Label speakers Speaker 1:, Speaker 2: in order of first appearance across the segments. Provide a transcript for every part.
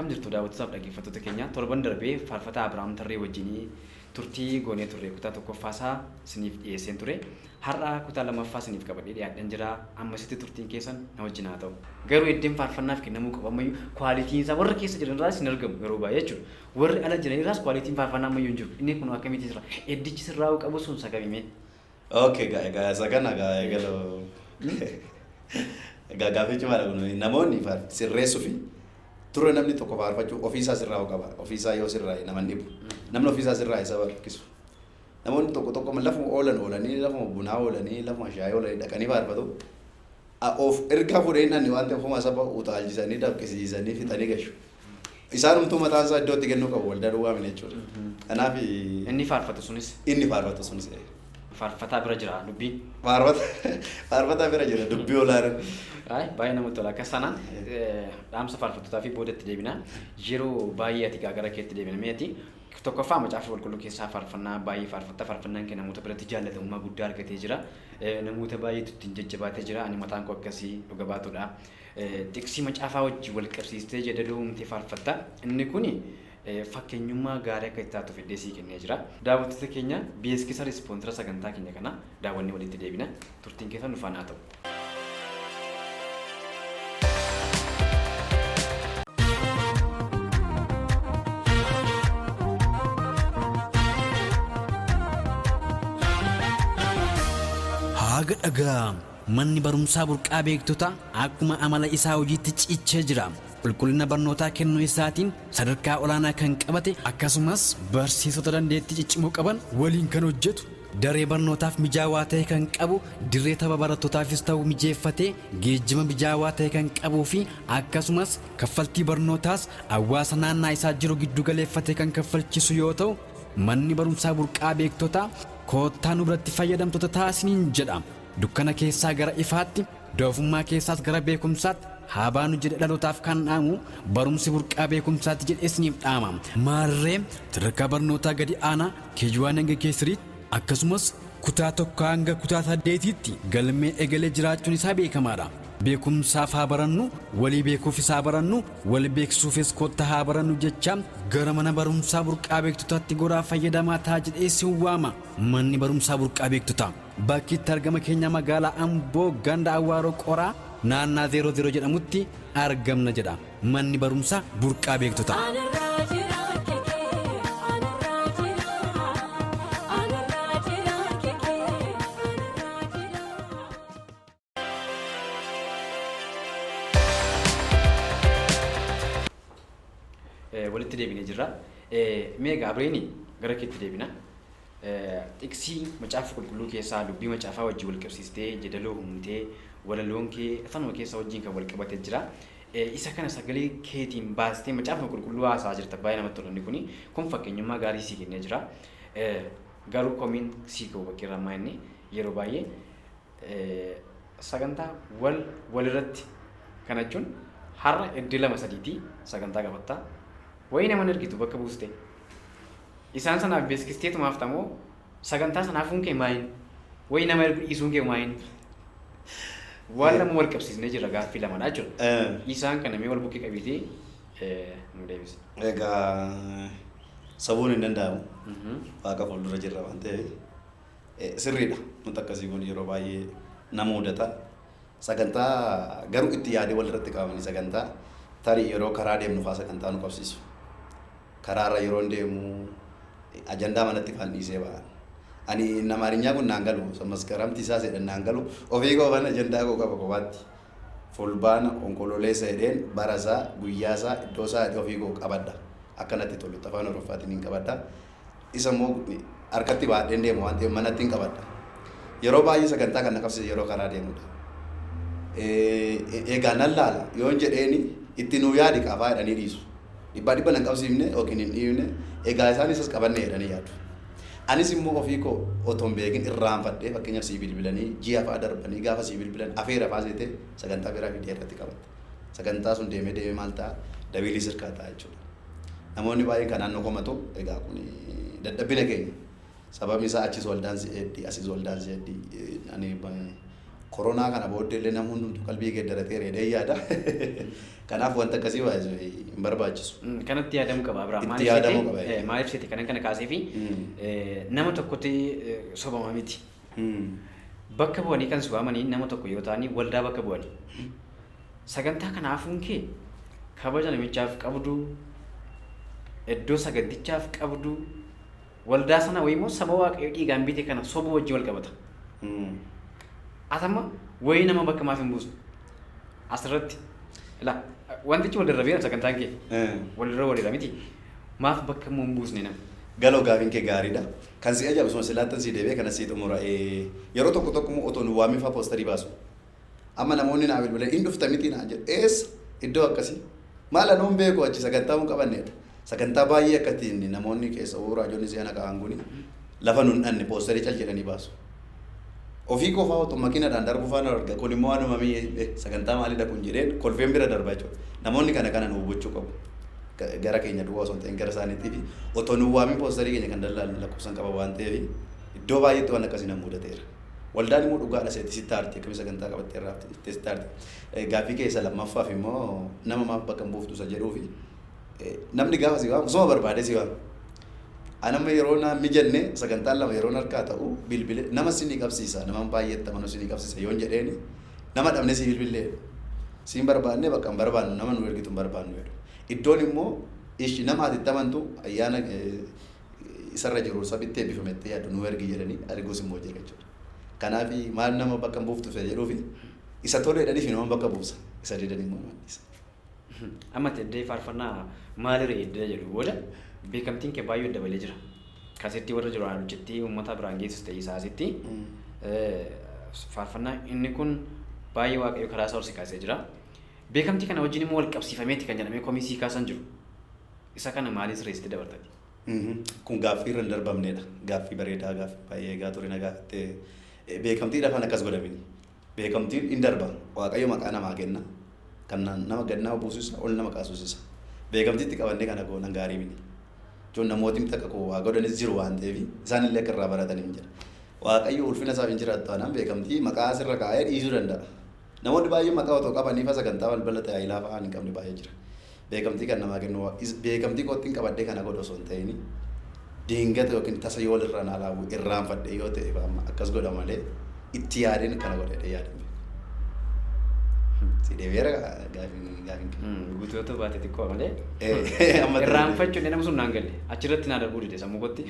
Speaker 1: Akkam jirtu daawwattoota fi dhaggeeffattoota keenya torban darbee faarfataa Abiraam Tarree wajjin turtii goonee turre kutaa tokkoffaasaa isiniif dhiyeesseen ture. Har'a kutaa lammaffaa isiniif qabadhee dhiyaadhaan jira. Ammasitti turtiin keessan na wajjin haa ta'u. Garuu iddeen faarfannaaf kennamuu qabu ammayyuu kwaalitiin isaa warra keessa jiran irraas hin argamu yeroo baay'ee jechuudha. Warri ala jiran irraas kwaalitiin faarfannaa ammayyuu hin jiru. Inni kun akkamitti jira? Eddichi sirraa'uu qabu sun sagamime.
Speaker 2: Okay, guys, sagana galo. Gaaffii cimaadha kun namoonni sirreessuu fi turre namni tokko faarfachuu ofiisaa sirraa'uu qaba. Ofiisaa yoo sirraa'e nama hin dhibu. Namni ofiisaa sirraa'e isa barkisu. Namoonni tokko lafuma oolanii lafuma bunaa oolanii lafuma shaayii oolanii dhaqanii faarfatu. Of erga fudhee nanni waan ta'eef ofuma saba utaalchisanii dabqisiisanii fixanii gashu. Isaan humtuu mataan isaa iddootti kennuu qabu waldaa duwwaa miti jechuudha. Kanaaf
Speaker 1: inni faarfatu sunis faarfataa bira jira dubbiin.
Speaker 2: Faarfataa bira jira dubbii olaanaa.
Speaker 1: Baay'ee namatti tola. Akka sanaan dhaamsa faarfattootaa fi boodatti deebina. Yeroo baay'ee ati gara keetti deebina meeti. Tokkoffaa macaafa qulqulluu keessaa faarfannaa baay'ee faarfatta. Faarfannaan kee namoota biratti jaallatamummaa guddaa argatee jira. Namoota baay'eetu ittiin jajjabaatee jira. Ani mataan koo akkasii dhuga baatudha. Tiksii macaafaa wajjin wal qabsiistee jedhaduu humtee faarfatta. Inni kuni fakkeenyummaa gaarii akka itti taatu fidee sii kennee jira. Daawwattoota keenya beeksisa rispoonsira sagantaa keenya kana daawwannee walitti deebina. Turtiin keessan nu faana haa ta'u.
Speaker 3: Haga dhagaa manni barumsaa burqaa beektota akkuma amala isaa hojiitti ciichee jira. Qulqullina barnootaa kennuu isaatiin sadarkaa olaanaa kan qabate akkasumas barsiisota dandeettii ciccimoo qaban waliin kan hojjetu daree barnootaaf mijaawaa ta'e kan qabu dirree tapha barattootaafis ta'u mijeeffatee geejjiba mijaawaa ta'e kan qabuu fi akkasumas kaffaltii barnootaas hawaasa naannaa isaa jiru giddu galeeffatee kan kaffalchiisu yoo ta'u manni barumsaa burqaa beektota koottaa nu biratti fayyadamtoota taasiniin jedha. Dukkana keessaa gara ifaatti doofummaa keessaas gara beekumsaatti haabaanu jedhe dhalootaaf kan dhaamu barumsi burqaa beekumsaatti jedhe isiniif dhaama. Maarree sadarkaa barnootaa gadi aanaa keejiwaan hanga keessirii akkasumas kutaa tokko hanga kutaa 8tti galmee egalee jiraachuun isaa beekamaadha. Beekumsaaf haa barannu, walii beekuufis haa barannu, wal beeksisuufis kottaa haa barannu jecha gara mana barumsaa burqaa beektotaatti goraa fayyadamaa ta'a jedhee si waama. Manni barumsaa burqaa beektotaa bakki itti argama keenya magaalaa Amboo ganda Awwaaroo Qoraa naannaa 00 jedhamutti argamna jedha. Manni barumsaa burqaa beektotaa.
Speaker 1: Walitti deebinee jirra. Meegaa Abreeni gara keetti deebina. Tiksii macaafa qulqulluu keessaa dubbii macaafaa wajjin wal qabsiistee jedaloo humtee walaloon kee afanuma keessa wajjin kan wal qabatee jira. Isa kana sagalee keetiin baastee macaafa qulqulluu haasaa jirta. Baay'ee namatti tola inni kuni. Kun fakkeenyummaa gaarii sii kennee jira. Garuu komiin sii ka'u bakki irraa inni yeroo baay'ee sagantaa walirratti kana jechuun har'a iddoo 2-3 sagantaa qabatta. Wayi nama argitu bakka buuste. Isaan sanaaf beeksisteetu maaf tamoo sagantaa sanaafuun kee maayin? Wayi nama dhiisuun kee maayin? Waan nama wal qabsiisnee jira gaaffii lamadha jechuudha. Isaan kana mee wal bukkee qabiitee nu deebise.
Speaker 2: Egaa sabuun hin danda'amu. Waaqa fuuldura jirra waan ta'eef sirriidha. Wanti akkasii kun yeroo baay'ee nama mudata. Sagantaa garuu itti yaadee walirratti qabamanii sagantaa tarii yeroo karaa deemnu fa'aa sagantaa nu qabsiisu. Karaarra yeroo deemu ajandaa manatti faan dhiisee ba'an. Ani nama Arinyaa kun naan galu masgaramti isaa jedhan naan galu ofii qofaana ajandaa koo qaba qofaatti. Fulbaana onkololeessa jedheen barasaa guyyaasaa iddoo isaa ofii koo qabadha. Akkanatti tolu afaan Oroffaatiin hin qabadha. Isa immoo harkatti baadheen deemu waan ta'eef manatti hin qabadha. Yeroo baay'ee sagantaa kana qabsiise yeroo karaa deemudha. Egaa nan laala yoon jedheeni itti nuu yaadi qabaa jedhanii dhiisu. Dhibba nan qabsiifne yookiin hin dhiifne egaa isaan isas qabanne jedhanii yaadu. Anis immoo ofii koo otoo hin beekin irraanfadhee fakkeenyaaf sii bilbilanii ji'a fa'aa darbanii gaafa sii bilbilan afeera fa'aa seetee sagantaa biraa fidee irratti qabatte. Sagantaa sun deemee maal ta'a dabiilii sirkaa ta'a jechuudha. Namoonni baay'een kan naannoo komatu egaa kun dadhabbina keenya. Sababni isaa achis waldaan si eeddii asis waldaan si eeddii ani koronaa kana booddee illee namni hundumtu qalbii geeddaratee reedee yaada. Kanaaf wanta akkasii baay'ee hin barbaachisu.
Speaker 1: Kanatti yaadamuu qaba Abiraam.
Speaker 2: Itti yaadamuu qaba.
Speaker 1: Maaliif seeti kana kaasee fi nama tokkotti sobama miti. Bakka bu'anii kan waamanii nama tokko yoo ta'anii waldaa bakka bu'anii. Sagantaa kanaafuun kee kabaja namichaaf qabdu iddoo sagantichaaf qabdu waldaa sana wayimmoo saba waaqayyoo dhiigaan bite kana soba wajji wal qabata. Atama wayii nama bakka maaf hin buusne asirratti ilaa wantichi wal darrabeera sagantaan kee walirra miti maaf bakka immoo hin buusne nama.
Speaker 2: Galoo gaafiin kee gaariidha. Kan si ajaa'ibu silaattan si deebi'ee kana si xumura. Yeroo tokko immoo otoo nu waamii fa'aa poostarii baasu. Amma namoonni naa bilbilee hin dhufta miti naa jedhu eessa iddoo akkasii maal anuun beeku achi sagantaa mun qabanneedha. Sagantaa baay'ee akkattiin namoonni keessa raajonni si'ana ka'an kuni lafa nun dhanne poostarii cal jedhanii baasu. Ofii qofaa otoo makiinadhaan darbu faana arga kun immoo anuma sagantaa maalidha kun jedheen kolfeen bira darbaa jechuudha. Namoonni kana nu hubachuu qabu. Gara keenya duwwaa osoo hin ta'in gara isaaniitii fi otoo nu waamii poostarii keenya kan daldaalan lakkoofsan qaba waan ta'eef iddoo baay'eetti waan akkasii nama mudateera. Waldaan immoo dhugaadha seetti sitti aartii akkamii sagantaa qabattee irraa sitti aartii. Gaaffii keessa lammaffaaf immoo nama maaf bakka hin buuftu isa jedhuufi namni gaafa si waamu soma barbaadee si waamu. Anama yeroo na mijanne sagantaan lama yeroo harkaa ta'u bilbile nama sinii qabsiisa nama baay'eetta mana sinii qabsiisa yoon jedheeni nama dhabne si bilbilee siin barbaanne bakka hin barbaannu nama nu ergitu hin barbaannu jedhu. Iddoon immoo ishi nama ati tamantu ayyaana isarra jiru sabitti eebbifametti yaadu nu ergi jedhanii arguus immoo jira jechuudha. Kanaaf maal nama bakka hin buuftu fedhe jedhuufi isa toleedhaniif nama bakka buusa isa didanii immoo maalisa.
Speaker 1: Amma teddee faarfannaa maalirra eddee jedhu booda beekamtiin kee baay'ee dabalee jira. Kasetti warra jiru hojjetti uummata biraan geessus ta'ee isaasitti faarfannaa inni kun baay'ee waaqayyo karaa isaa horsi kaasee jira. Beekamtii kana wajjin immoo wal qabsiifameeti kan jedhamee komisii kaasan jiru. Isa kana maaliin sirreessitee dabartati?
Speaker 2: Kun gaaffii irra hin darbamnedha. Gaaffii bareedaa gaaffii baay'ee eegaa ture na gaafattee beekamtiidha kan akkas godhamini. Beekamtiin hin darba waaqayyo maqaa namaa kenna. Kan nama gannaa buusisa ol nama kaasusisa. Beekamtiitti qabannee kana goonan gaarii miti. Joon namootni takka koo waa godhanis jiru waan ta'eef isaanillee akka irraa baratanii hin jira. Waaqayyo ulfina isaaf hin jiraattu taanaan beekamtii maqaa asirra kaa'ee dhiisuu danda'a. Namoonni baay'een maqaa otoo qabaniif sagantaa balbala tajaajilaa fa'aa hin qabne baay'ee jira. Beekamtii kan namaa kennu beekamtii kootiin qabadhee kana godhu osoo hin ta'in diingata yookiin tasa yoo irraa naalaawu irraanfadhee yoo ta'e akkas godha malee itti yaadeen kana godhee yaadame. Si deebi'eera gaafiin
Speaker 1: guutuutu baate xiqqoo malee irraanfachuun nama sun naan galle achirratti naa darbuu dide sammuu kootti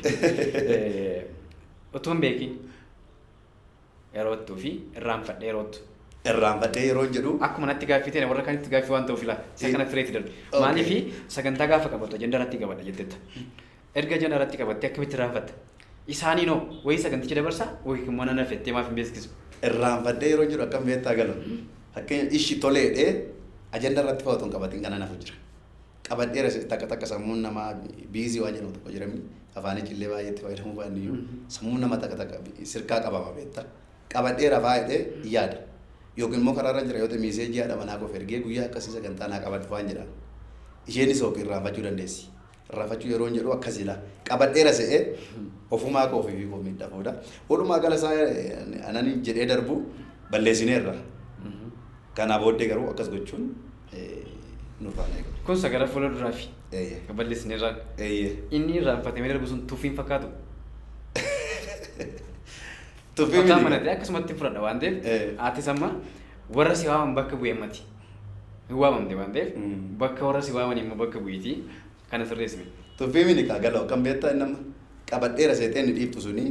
Speaker 1: otoo hin beekin yerootti fi irraanfadhee yerootti.
Speaker 2: Irraanfadhee yeroo jedhu
Speaker 1: akkuma natti gaaffii ta'e warra kanitti gaaffii waan ta'uuf ilaa isa kana fireetti darbe maaliifi sagantaa gaafa qabatu ajenda irratti qabadha jettetta erga ajenda irratti qabattee akkamitti irraanfatta isaanii noo wayii sagantichi dabarsaa wayii mana nafettee maaf hin beeksisu
Speaker 2: irraanfadhee yeroo jedhu akkam beektaa galu fakkeenya ishi toleedhee ajenda irratti fa'aatuun qabatiin kana nafu jira qabadheera takka sammuun namaa biizii waan jedhamu tokko jiramni afaanichi illee baay'eetti fayyadamuu baanniyyuu sammuun nama takka sirkaa qabama beektaa qabadheera faayidhee yaada. Yookiin immoo karaarra jira yoo ta'e miiseejii haadha manaa koof ergee guyyaa akkasii sagantaa naa qabadhu waan jedhaan. Isheenis hooki irraanfachuu dandeessi. Irraanfachuu yeroo jedhu akkasiidha. Qabadheera se'ee ofumaa koo fi koo miidhafuudha. Walumaa gala isaa anani jedhee darbu balleessineerra. Kanaa booddee garuu akkas gochuun nurraan eegatu.
Speaker 1: Kun sagara fuula duraafi. Balleessineerra. Inni irraanfatamee darbu sun tuffiin fakkaatu. Fakkaan manatee akkasumatti fudhadha waan ta'eef aatis amma warra si waaman bakka bu'ee mati hin waamamte waan ta'eef bakka warra si waaman immoo bakka bu'iitii kana sirreessime.
Speaker 2: Tuffii minikaa galoo kan beektaa nama qabadheera seeteen dhiiftu suni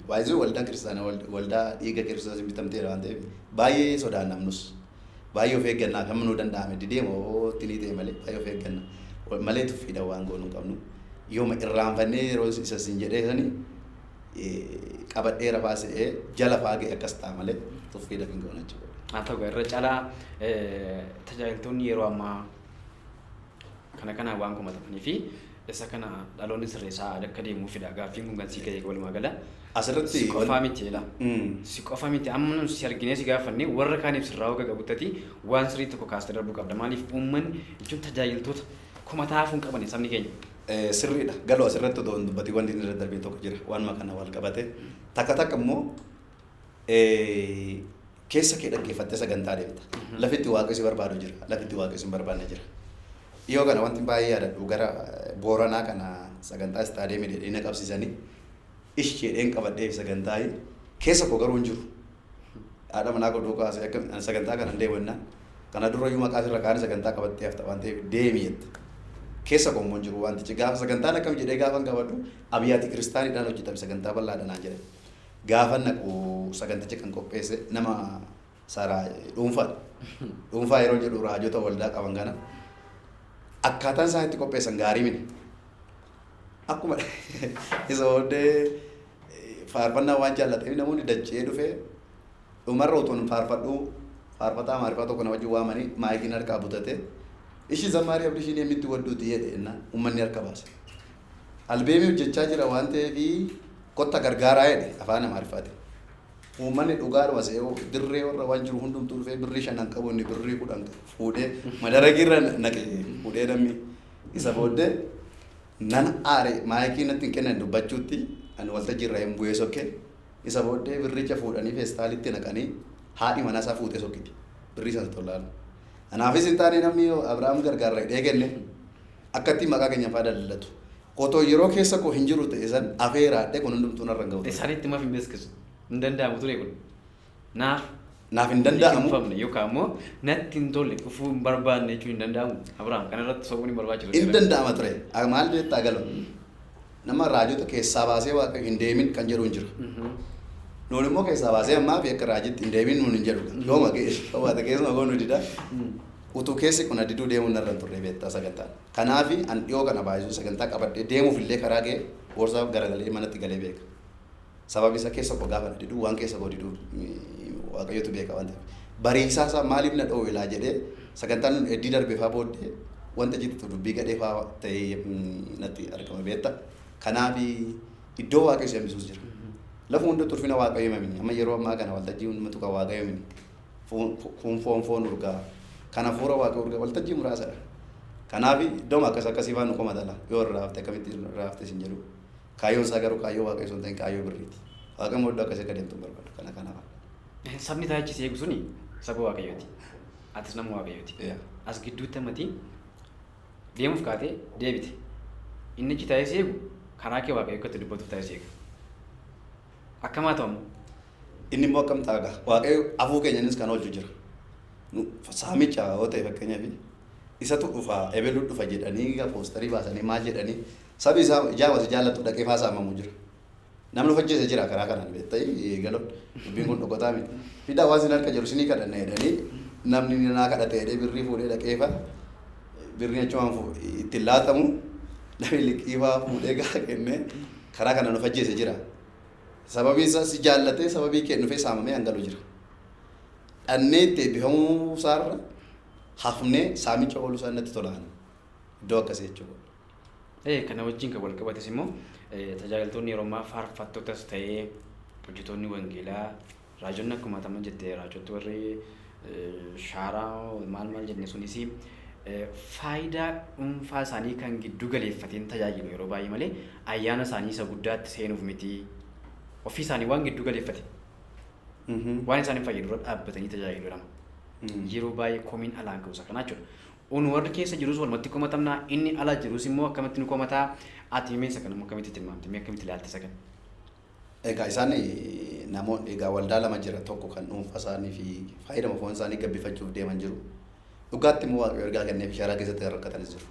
Speaker 2: baay'isuu waldaan kiristaanaa waldaa dhiiga kiristoos bitamteera waan ta'eef baay'ee sodaannamnus baay'ee of eeggannaa kan nuu danda'ame dideemoo tinii ta'e malee baay'ee of eeggannaa malee tuffiidha waan goonuu qabnu yooma irraanfannee yeroo isa siin jedhee sanii qabadheera baasee jala faagee akkas ta'a malee tuffiidha hin goona jechuudha.
Speaker 1: Haa ta'u irra caalaa tajaajiltoonni yeroo ammaa kana waan kumatamanii fi isa kana dhaloonni sirreessaa akka deemuufidha gaaffiin kun gansii gahee walumaa gala.
Speaker 2: Asirratti
Speaker 1: si qofaa miti ila si qofa miti amma si arginee si gaafannee warra kaaniif sirraa hoga qabuttati waan sirrii tokko kaastee darbuu qabda maaliif uummanni jechuun tajaajiltoota kumataafuun qaban sabni keenya.
Speaker 2: Sirriidha galoo asirratti otoo dubbati wanti inni irra darbee tokko jira waan makana wal qabate takka immoo keessa kee dhaggeeffattee sagantaa deemta. Lafitti waaqessi barbaadu jira. Lafitti waaqessi hin barbaanne jira. Yoo kana wanti baay'ee yaadadhu gara Booranaa kana sagantaa istaadiyeemii dheedhiina qabsiisanii isheen qabadhee sagantaa keessa koo garuu hin jiru. Haadha manaa godhuu kaasee akka sagantaa kana deewwannaan kana dura iyyuu maqaa irra kaanii sagantaa qabattee hafta waan ta'eef deemiyetti. Keessa koo immoo hin jiru wantichi gaafa sagantaan akkam jedhee gaafa hin qabadhu abiyyaati kiristaaniidhaan hojjetame sagantaa bal'aadha naan jedhe. Gaafa naqu saganticha kan qopheesse nama saraa dhuunfaadha. Dhuunfaa yeroo jedhu raajota waldaa qaban kana akkaataan isaan itti qopheessan gaarii miti. Akkuma isa booddee faarfannaa waan jaallateef namoonni dachee dhufee dhumarra utuun faarfataa maarifaa tokko nama wajjin waamanii maayikiin harkaa butatee ishii zammaarii abdii ishiin yemmitti wadduuti jedhe jennaan uummanni harka baase. Albeemii hojjechaa jira waan ta'eef kotta gargaaraa jedhe afaan maarifaati. Uummanni dhugaadhuma se'oo dirree warra waan jiru hundumtuu dhufee birrii 5 qabu inni birrii 10 fuudhee madaragiirra naqee fuudhee namni isa booddee nan aare maayikii natti hin kennan dubbachuutti ani waltajjii irraa hin bu'ee sokkee isa booddee birricha fuudhanii feestaalitti naqanii haadhi manaa isaa fuutee sokkiti birrii sana tollaalu. Anaafis hin taane namni Abrahaam gargaarra hidhee kenne akkatti maqaa keenya fa'aa daldalatu. Otoo yeroo keessa koo hin jiru ta'e san afeeraadhee kun hundumtuu narra hin ga'u.
Speaker 1: Isaanitti maaf hin beeksisu? Hin danda'amu ture kun.
Speaker 2: Naaf hin danda'amu.
Speaker 1: Yookaan immoo natti hin tolle dhufuu hin barbaanne jechuun hin danda'amu. Abrahaam kanarratti sobuun hin barbaachisu.
Speaker 2: Hin danda'ama ture. Maal beektaa galu? Nama raajota keessaa baasee waaqa hin deemin kan jedhu hin jiru. Nuun immoo keessaa baasee ammaa fi akka raajitti hin deemin nuun hin jedhu. Yooma waata keessuma goonu dida. Utuu keessi kun adiduu deemuun narra hin turre beektaa sagantaan. Kanaaf an dhiyoo kana baay'isuu sagantaa qabadhee deemuuf illee karaa ga'e boorsaa garagalee manatti galee beeka. Sababi isa keessa koo gaafa diduu waan keessa koo diduu waaqayyotu beeka waan ta'eef. Bariisaa isaa maaliif na dhoowe laa jedhee sagantaan nun heddii darbee fa'aa booddee wanta jiru dubbii gadhee fa'aa ta'ee natti argama beekta. Kanaaf iddoo waaqayyo hambisuus jira. Lafa hunda turfina waaqayyo himamini. Amma yeroo ammaa kana waltajjii hundumatu kan waaqayyo himini. Foon urgaa. Kana fuura waaqayyo urgaa waltajjii muraasadha. Kanaaf iddoo akkasii fa'aa nu qomatala. Yoo irraa hafte akkamitti irraa hafte sin jedhu. Kaayyoon isaa garuu kaayyoo waaqayyo sun ta'in kaayyoo birriiti. Waaqayyo immoo iddoo akkasii akka deemtu barbaadu. Kanaaf.
Speaker 1: Sabni taa'ichisee eegu suni saba waaqayyooti. Atis nama waaqayyooti. As gidduutti ammati deemuuf kaatee deebite. Inni achi taa'isee eegu karaa kee waaqayyo akka itti dubbatuuf taa'isee eegu. Akkamaa ta'amu.
Speaker 2: Inni immoo akkam taaga. Waaqayyo afuu keenyanis kan oolchu jira. Saamicha yoo ta'e fakkeenyaaf isatu dhufa ebeluu dhufa jedhanii poostarii baasanii maal jedhanii sabi isaa ijaawwatu jaallatu dhaqee faa saamamu jira. Namni hojjese jira karaa kanaan beektee galoon dubbiin kun dhokotaa miti. Fidaa waan sin harka jiru sinii kadhanna jedhanii namni naa kadhate jedhee birrii fuudhee dhaqee faa birrii achumaan ittiin laatamu namni liqii faa fuudhee gaa kennee karaa kanaan hojjese jira. Sababii isaa si jaallatee sababii kee dhufee saamamee hangalu jira. Dhannee itti eebbifamuu isaarra hafnee saamicha ooluu isaa natti tolaan iddoo akkasii jechuudha.
Speaker 1: Kana wajjin kan wal qabates immoo tajaajiltoonni yeroo ammaa faarfattootas ta'ee hojjettoonni wangeelaa raajonni akkuma tama jettee raajottu warri shaaraa maal jenne sunis faayidaa dhuunfaa isaanii kan giddu galeeffateen tajaajilu yeroo baay'ee malee ayyaana isaanii isa guddaatti seenuuf miti ofii isaanii waan giddu galeeffate waan isaanii fayyadurra dhaabbatanii tajaajilu lama. Yeroo baay'ee komiin alaan ka'uusa kanaa jechuudha. Un warri keessa jirus walumatti komatamnaa inni ala jirus immoo akkamitti nu komataa ati himeensa kana immoo akkamitti tilmaamte mee akkamitti ilaalta isa kana.
Speaker 2: Egaa isaan namoonni egaa waldaa lama jira tokko kan dhuunfaa isaanii fi fayyadama foon isaanii gabbifachuuf deeman jiru. Dhugaatti immoo waaqayyo ergaa kennee fi shaaraa keessatti rakkatanis jiru.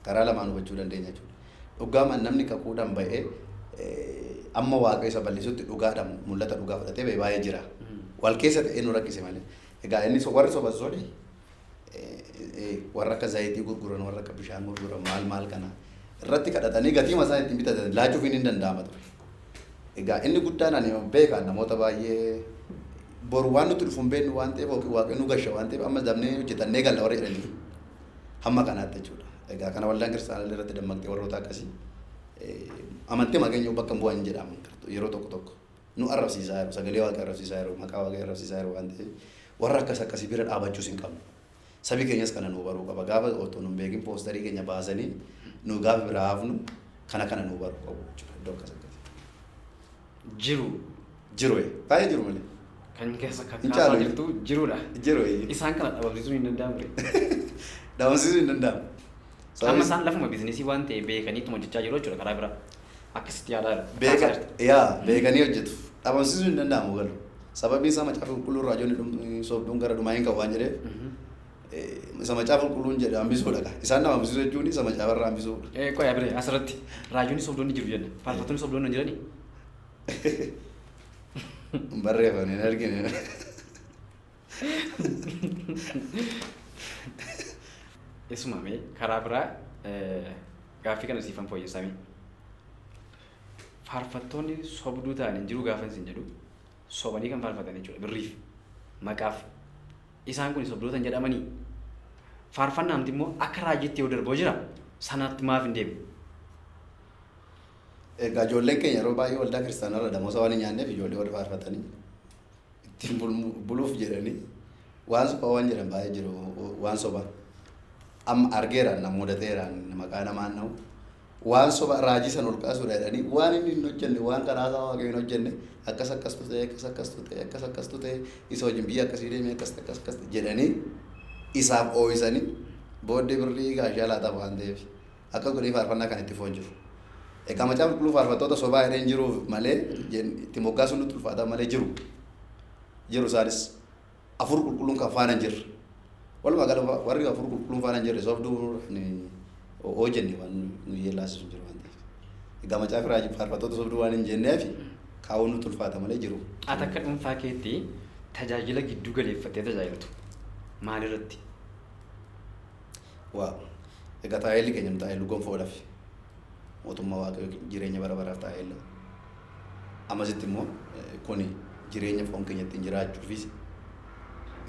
Speaker 2: Karaa lamaan hubachuu dandeenya jechuudha. Dhugaamaan namni kakuudhaan ba'ee amma waaqayyo isa bal'isutti dhugaadhaan mul'ata dhugaa fudhatee baay'ee jira. Wal keessa ta'ee nu rakkise malee. Egaa inni warri sobasoodhi warra akka zayitii gurguran warra akka bishaan gurguran maal kana irratti kadhatanii gatii masaa ittiin bitatan laachuuf hin danda'ama ture. Egaa inni guddaan ani beekaa namoota baay'ee boru waan nuti dhufuun beeknu waan ta'eef waaqayyo nu gasha waan ta'eef amma dabnee hojjetannee galla warra jedhan jiru. Hamma kanaatti jechuudha. Egaa kana waldaan kiristaanaa irratti dammaqxee warroota akkasii amantee maqeenya bakka hin bu'an jedhamu yeroo tokko nu arrabsiisaa jiru sagalee waaqayyo arrabsiisaa jiru maqaa waaqayyo arrabsiisaa jiru waan ta'eef warra akkasii bira dhaabachuus hin qabnu. Sabi keenyas kana nu baruu qaba. Gaafa otoo nu beekin poostarii keenya baasanii nu gaafa bira hafnu kana nu baruu qabu jechuudha. Iddoo akkasii.
Speaker 1: Jiru
Speaker 2: baay'ee jiru malee.
Speaker 1: Kan keessa kan
Speaker 2: Hin
Speaker 1: kaasaa
Speaker 2: caalu.
Speaker 1: jirtu jirudha.
Speaker 2: Jiru
Speaker 1: Isaan kana dhabamsiisuun hin danda'amu.
Speaker 2: dhabamsiisuu hin danda'amu.
Speaker 1: Amma isaan lafuma biizinesii waan ta'e beekaniituma hojjechaa jiru jechuudha karaa biraa. Akkasitti yaadaa
Speaker 2: Beekanii hojjetu. Dhabamsiisuu hin danda'amu galu. Sababiin isaa macaafa qulqulluu raajoonni sobduun gara dhumaa hin qabu waan jedheef isa macaafa qulqulluun jedhe hambisuudha ka. Isaan dhabamsiisuu jechuun isa macaafa irraa hambisuudha.
Speaker 1: Qoyaa bire asirratti raajoonni sobdoonni jiru jenna. Faarfattoonni sobdoonni hin jiranii?
Speaker 2: Barreeffamni hin argine.
Speaker 1: Isumame karaa biraa gaaffii kana siifan fooyyessamee. Faarfattoonni sobduu ta'anii jiru gaafa isin jedhu sobanii kan faarfatan jechuudha birriif maqaaf isaan kun sobdoota hin jedhamanii faarfannaamti immoo akka raajiitti yoo darboo jira sanatti maaf hin deemu.
Speaker 2: Egaa ijoolleen keenya yeroo baay'ee waldaa kiristaanarra damoosa waan hin nyaanneef ijoollee warri faarfatanii ittiin buluuf jedhanii waan sobaa waan jedhan baay'ee jiru waan sobaa. Amma argeeraan nama mudateeraan maqaa namaan na'u waan soba raajii san ol kaasuudha jedhanii waan inni hin hojjenne waan karaa isaa waaqayyoon hin hojjenne akkas akkastu ta'e akkas akkastu ta'e akkas akkastu ta'e isa wajjin biyya akkasii deemee akkas akkas jedhanii isaaf ooyisanii booddee birrii gaashaa laataaf waan ta'eef akka godhee faarfannaa kan itti foon jiru. Egaa macaafa qulqulluu faarfattoota sobaa jedheen jiruuf malee itti moggaasuun nutti ulfaata malee jiru isaanis afur qulqulluun kan faana hin jirre. Walumaa gala warri afur qulqulluun faana hin jirre sobduu hojjenne waan nuyi laasisu jiru waan ta'eef. Egaa macaafa raajii faarfattoota sobduu waan hin jenneef kaa'uun nutti ulfaata malee jiru.
Speaker 1: Ati akka dhuunfaa keetti tajaajila gidduu galeeffattee tajaajiltu maalirratti?
Speaker 2: Waa egaa taa'elli keenya nu taa'ellu gonfoodhaaf mootummaa waaqayyoo jireenya bara baraaf taa'ella. Ammasitti immoo kuni jireenya foon keenya ittiin jiraachuufis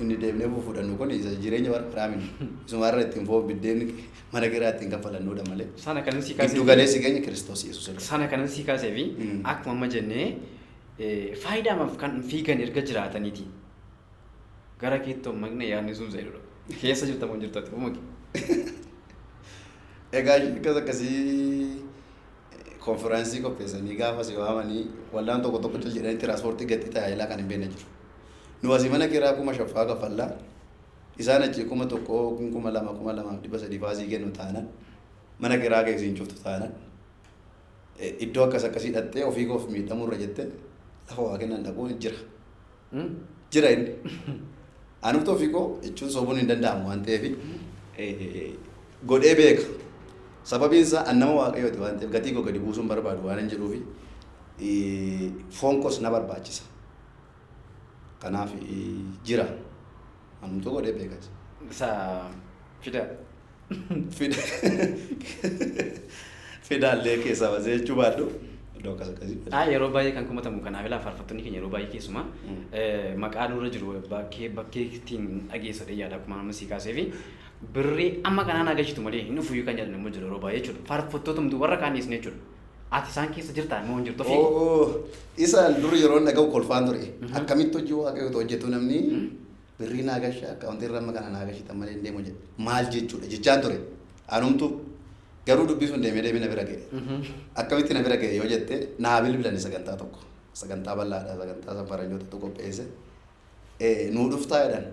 Speaker 2: inni deemnee fuudhannu kun isa jireenya bara baraa miti. Isumarra ittiin foon biddeen mana garaa ittiin kaffalannuudha malee.
Speaker 1: Sana kanan sii kaasee.
Speaker 2: Giddu galeessi keenya Kiristoos Yesuus.
Speaker 1: Sana kanan sii kaasee fi akkuma amma jennee faayidaamaaf kan fiigan erga jiraataniiti. Gara keettoo maqna yaadni sun zaydudha. Keessa jirtamoo hin jirtu ati uumaki.
Speaker 2: Egaa akkas akkasii konfiraansii qopheessanii gaafa si waamanii waldaan tokko tokko jedhanii tiraanspoortii gatti tajaajilaa kan hin beekne jiru. Nu asii mana kiraa kuma shaffaa kaffallaa isaan achi kuma tokko kuma lama dhibba sadii faasii kennu taanan mana kiraa keessin cuftu taanan iddoo akkas akkasii dhattee ofii koof miidhamurra jettee lafa waa kennan dhaquun jira. Jira inni. Anumtu ofii koo jechuun sobuun hin danda'amu waan ta'eef godhee beeka. Sababiin isaa annama waaqayyooti waan ta'eef gatii koo gadi buusuun barbaadu waan hin jedhuufi foon koos na barbaachisa. Kanaaf jira. Anumtu godhee beeka.
Speaker 1: Isa fida.
Speaker 2: Fidaallee keessaa basee jechuu baadhu. Iddoo akkas akkasii.
Speaker 1: Yeroo baay'ee kan kumatamu kanaaf ilaa faarfattoonni keenya yeroo baay'ee keessumaa maqaa nurra jiru bakkee ittiin dhageessadhe yaada akkuma amma sii kaasee fi birrii amma kanaan agarsiistu malee hin fuyyuu kan jedhan immoo jiru yeroo baay'ee jechuudha. Faarfattoota humtuu warra kaan dhiisne jechuudha. Ati isaan keessa jirtaa immoo hin jirtu ofii.
Speaker 2: Isa dur yeroo dhaga'u kolfaan ture. Akkamitti hojii waaqayyoo hojjetu namni birrii naagashaa akka wanti irra amma kana naagashitan malee hin deemu jedhe. Maal jechuudha jechaan ture. Anumtu garuu dubbisuun deemee na bira ga'e. Akkamitti na bira ga'e yoo jette naa bilbilan sagantaa tokko. Sagantaa bal'aadha sagantaa safaranyoota qopheesse. Nuu dhuftaa jedhan.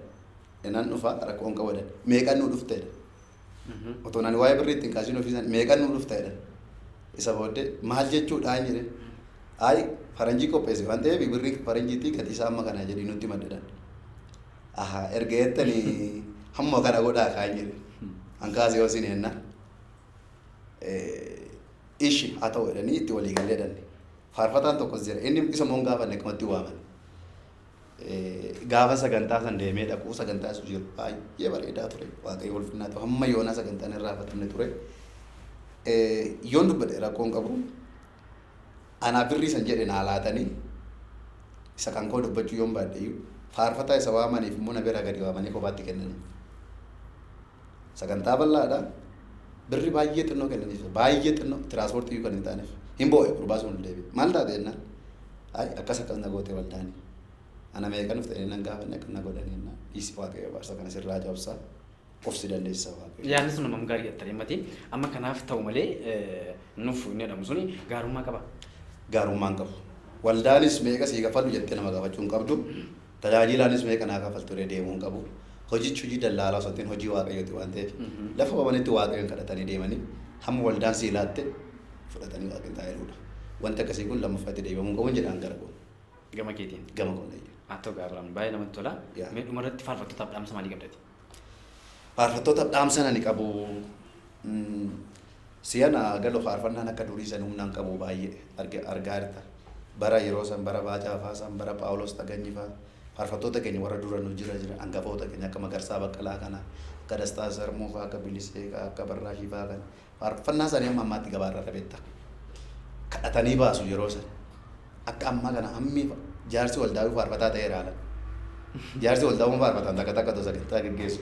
Speaker 2: Nan dhufaa rakkoon qabadan. Meeqan nuu dhufta jedhan. Otoo nani waa'ee birrii ittiin kaasiin ofiisan meeqan nuu dhufta jedhan. Isa booddee maal jechuudha hin jedhe. Ayi faranjii qopheesse waan ta'eef birrii faranjiitii gati isaa amma kana jedhii nutti maddadan. Erga jettanii hamma kana godhaa kaan jedhe. Hankaasee hoosiin hennaa. Ishi haa ta'u jedhanii itti walii galee dhanne. Faarfataan tokkos jira. Inni isa moo gaafanne akkamatti waaman. Gaafa sagantaa san deemee dhaquu sagantaa isu jiru baay'ee bareedaa ture. Waaqayyo ulfinnaa ta'u hamma yoonaa sagantaan irraa fatamne ture. Yoon dubbadhe rakkoon qabu. Anaa birrii san jedhe naa laatanii isa kan koo dubbachuu yoon baadheyyuu faarfataa isa waamaniif immoo na bira gadi waamanii kophaatti kennaniif. Sagantaa bal'aadhaa. Birri baay'ee xinnoo kennaniif baay'ee xinnoo tiraanspoortii kan hin taaneef hin boo'e gurbaasuun hin deebi'e maal taate jennaan akkas akkas na gootee waldaanii ana meeqan uffatanii nan gaafanne akka na godhanii jennaan dhiisi waaqayyo baarsa kana sirraa cabsaa of si dandeessisa waaqayyo.
Speaker 1: Yaadni sun namam gaarii jettanii mati amma kanaaf ta'u malee nuuf inni jedhamu suni gaarummaa qaba.
Speaker 2: Gaarummaan qabu. Waldaanis meeqa sii kafallu jettee nama gaafachuu hin qabdu Tajaajilaanis mee kanaa kafalturee deemuun qabu. Hojii dallaalaa osoo hin hojii waaqayyooti waan ta'eef lafa qabanitti waaqayyoon kadhatanii deemanii hamma waldaan siilaatte fudhatanii waaqin taa'eedha. Wanti akkasii kun lammaffaatti deebi'amuu qabu jedhaan gara goon.
Speaker 1: Gama keetiin.
Speaker 2: Gama qonnaa.
Speaker 1: Haa ta'u gaariidhaan baay'ee namatti tola. Mee dhumarratti faarfattootaaf dhaamsa maalii qabdati?
Speaker 2: Faarfattootaaf dhaamsa ani qabu si'ana galoo faarfannaan akka durii san humnaan qabu baay'ee argaa jirta. Bara yeroo san bara Baacaa fa'aa san bara Phaawulos Taganyii fa'aa faarfattoota keenya warra dura nu jira hangafoota keenya akka Magarsaa Baqqalaa kana akka Dastaa Sarmuu fa'aa akka Bilisee akka Barraashii fa'aa kana faarfannaa isaanii amma ammaatti gabaarra dhabeetta. Kadhatanii baasu yeroo san akka ammaa kana hammi jaarsi waldaa faarfataa ta'ee raala. Jaarsi waldaa faarfataan takka sagantaa geggeessu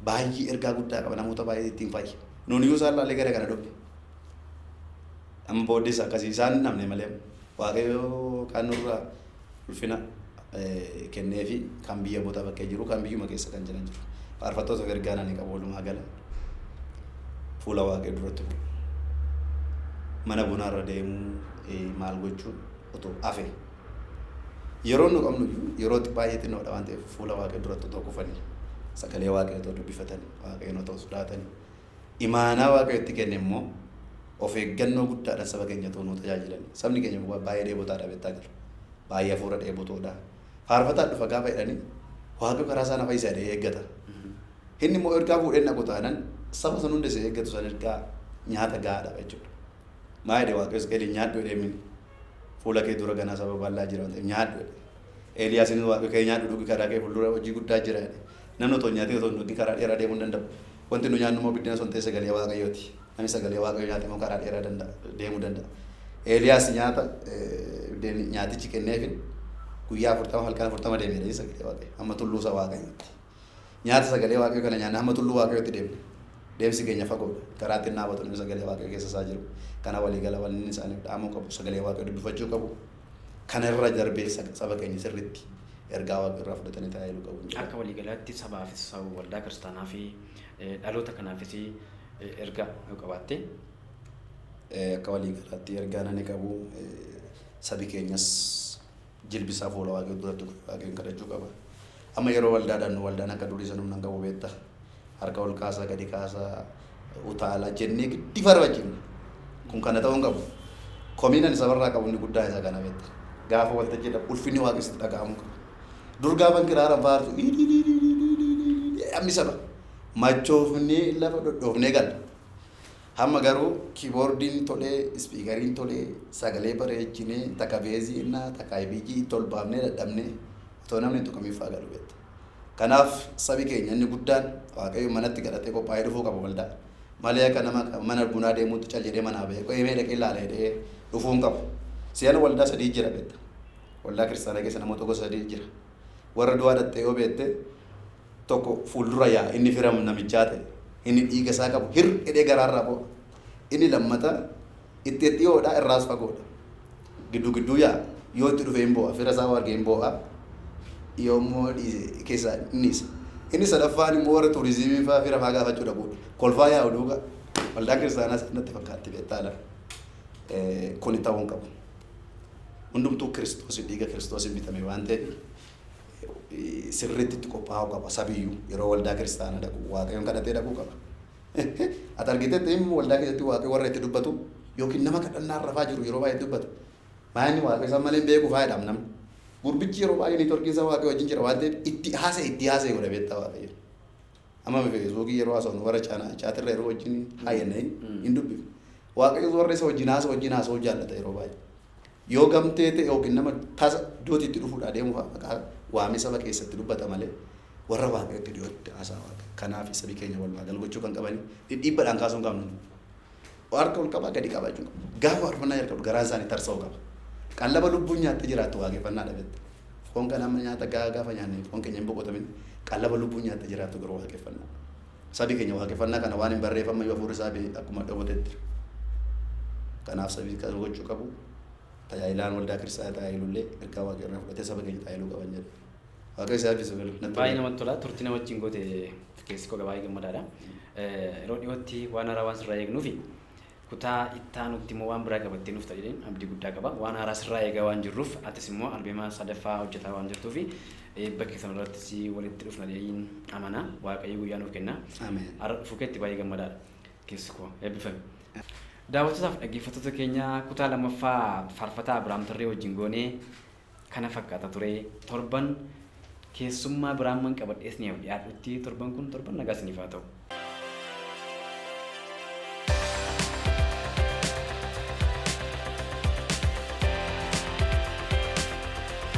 Speaker 2: baay'ee ergaa guddaa qaba namoota baay'ee ittiin fayyada. Nuuni yoo isaan laallee gara kana dhufne amma booddees akkasii isaan namne malee waaqayyoo kan nurraa ulfina kennee fi kan biyya booda bakkee jiru kan biyyuma keessa kan jiran jiru. Faarfattoota ergaa nani qabu walumaa gala fuula waaqayyoo duratti mana bunaarra deemuu maal gochuun otoo hafe yeroo nu qabnu yeroo baay'ee xinnoodha waan ta'eef fuula waaqayyoo duratti otoo kufanii sagalee waaqayyoo otoo dubbifatanii waaqayyoon otoo sodaatanii imaanaa waaqayyootti kenne immoo of eeggannoo guddaadhaan saba keenya otoo nu tajaajilan sabni keenya baay'ee dheebotaadha beektaa jiru baay'ee hafuura dheebotoodha faarfataa dhufa gaafa jedhanii waaqayyo karaa isaa nafa isaa eeggata inni immoo ergaa fuudhee naqu taanaan saba sun hundi isa eeggatu san ergaa nyaata gahaadha jechuudha maa jedhe waaqayyos gadi nyaadhu jedhee mini fuula kee dura ganaa saba bal'aa jira waan ta'eef nyaadhu jedhe Eeliyaasiin waaqayyo kee nyaadhu dhugi karaa kee fuuldura hojii guddaa jira jedhe namni otoo nyaatee otoo dhugi karaa dheeraa deemuu danda'u wanti nu nyaannu immoo biddeen sun ta'e sagalee waaqayyooti namni sagalee waaqayyoo nyaate immoo karaa dheeraa deemuu danda'a Eeliyaas nyaatichi kenneefin guyyaa 40 halkan 40 deemee sagalee waaqayyoo amma tulluu isaa waaqayyootti nyaata sagalee waaqayyoo kana nyaanna amma tulluu waaqayyootti deemne deemsi keenya fagoodha karaatti naabatu namni sagalee waaqayyoo keessa isaa jiru kana walii gala walni isaanii dhaamuu qabu sagalee waaqayyoo dubbifachuu qabu kana irra darbee saba keenya sirriitti ergaa waaqayyoo irraa fudhatanii taa'uu qabu.
Speaker 1: Akka walii galaatti sabaafis waldaa kiristaanaa fi dhaloota kanaafis ergaa yoo qabaatte
Speaker 2: akka walii galaatti ergaa nani qabu sabi keenyas jilbisaa fuula waaqayyoo duratti waaqayyoon kadhachuu qaba. Amma yeroo waldaadhaan waldaan akka durii sanuu nan qabu beektaa harka ol kaasaa gadi kaasaa utaalaa jennee giddi farfachifne kun kana ta'uu qabu. Komiinan isa barraa qabu inni guddaa isaa kana beektaa gaafa waltajjii dhabu ulfinni waaqessi dhaga'amuu qaba. Dur gaafa kiraara faarsu amni saba machoofnee lafa dhodhoofnee galla. Hamma garuu kiiboordiin tolee ispiikariin tolee sagalee bareechinee takka beeziinaa takka ibijii tolbaafnee dadhabnee otoo namni tuqamiif haa galu beekta. Kanaaf sabi keenya inni guddaan waaqayyo manatti gadhatee qophaa'ee dhufuu qaba waldaa. Malee akka nama mana bunaa deemuutti cal jedhee manaa ba'ee qo'ee dhaqee ilaalee jedhee dhufuun qabu. Si'aan waldaa sadii jira beekta. Waldaa kiristaanaa keessa namoota gosa sadii jira. Warra du'aa dhattee yoo beekte tokko fuuldura yaa inni firamu namichaa ta'e inni dhiiga isaa qabu hir'idhee garaarraa bo'o. Inni lammata itti dhiyoodhaa irraas fagoodha. Gidduu yaa yoo itti dhufee hin bo'aa fira isaa argee hin bo'aa. Yoommoo dhiise keessa innisa. Inni sadaffaan immoo warra turizimii fa'aa fira fa'aa gaafachuu dhabuudha. Kolfaa yaa'u duuba waldaa kiristaanaa sanatti fakkaatti beektaadha. Kuni ta'uu qabu. Hundumtuu kiristoos dhiiga kiristoos bitame waan ta'eef sirriitti itti qophaa'uu qaba sabiyyuu yeroo waldaa kiristaanaa dhaqu waaqayyoon kadhatee dhaquu qaba. Ati argitetti immoo waldaa keessatti waaqayyo warra itti dubbatu yookiin nama kadhannaa rafaa jiru yeroo baay'ee dubbatu. Maayini waaqayyo isaan malee beeku faayidhaam namni. Gurbichi yeroo baay'ee niitoorkiinsa waaqayyo wajjin jira waan ta'eef itti haasa'e godha beektaa waaqayyo. Amma feesbuukii yeroo haasa'u warra chaatirra yeroo wajjin haayannee hin dubbifne. Waaqayyo warra isa wajjin haasa'uu jaallata yeroo baay'ee. Yoo gamtee ta'e yookiin nama tasa iddootti itti dhufuudhaa deemuuf maqaa waamee saba keessatti dubbata malee warra waaqayyotti dhiyootti haasaa waaqayyo. Kanaaf sabi keenya walumaa gala gochuu kan qabani dhibbaadhaan kaasuu hin qabnu. Harka ol qabaa gadi qabaa jechuudha. Gaafa faarfannaa jalqabu garaan isaanii tarsa'uu qaba. Qallaba lubbuun nyaattee jiraattu waaqeffannaa dhabeetta. Foon kan amma nyaata gaafa nyaanne foon keenya hin boqotamin qallaba lubbuun nyaattee jiraattu garuu waaqeffannaa. Sabi keenya waaqeffannaa kana waan hin barreeffamne yoo hafuurri isaa akkuma dhawatetti. Kanaaf sabi kan gochuu qabu. Tajaajilaan waldaa kiristaanaa tajaajilullee ergaa waaqayyo irraa fudhatee saba keenya tajaajiluu qaban jedhe. Waaqayyo isaa eebbisu galu.
Speaker 1: Baay'ee namatti tola. Turtii nama wajjin goote keessi koo baay'ee gammadaadha. Yeroo dhiyootti waan haaraa waan sirraa eegnuufi kutaa ittaanutti immoo waan biraa qabattee nuuf ta'edhaan abdii guddaa qaba. Waan haaraa sirraa eegaa waan jirruuf atis immoo albeemaa sadaffaa hojjetaa waan jirtuufi bakki sanarrattis walitti dhufna deeyin amana waaqayyo guyyaa nuuf kenna.
Speaker 2: Ameen.
Speaker 1: Har'a dhufuu keetti baay'ee gammadaadha. Keessi koo eebbifame. Daawwattootaaf dhaggeeffattoota keenya kutaa lammaffaa faarfataa Abiraam Tarree wajjin goonee kana fakkaata ture. Torban keessummaa Abiraam qabadhees ni dhiyaadhutti torban kun torban nagaa isiniif haa ta'u.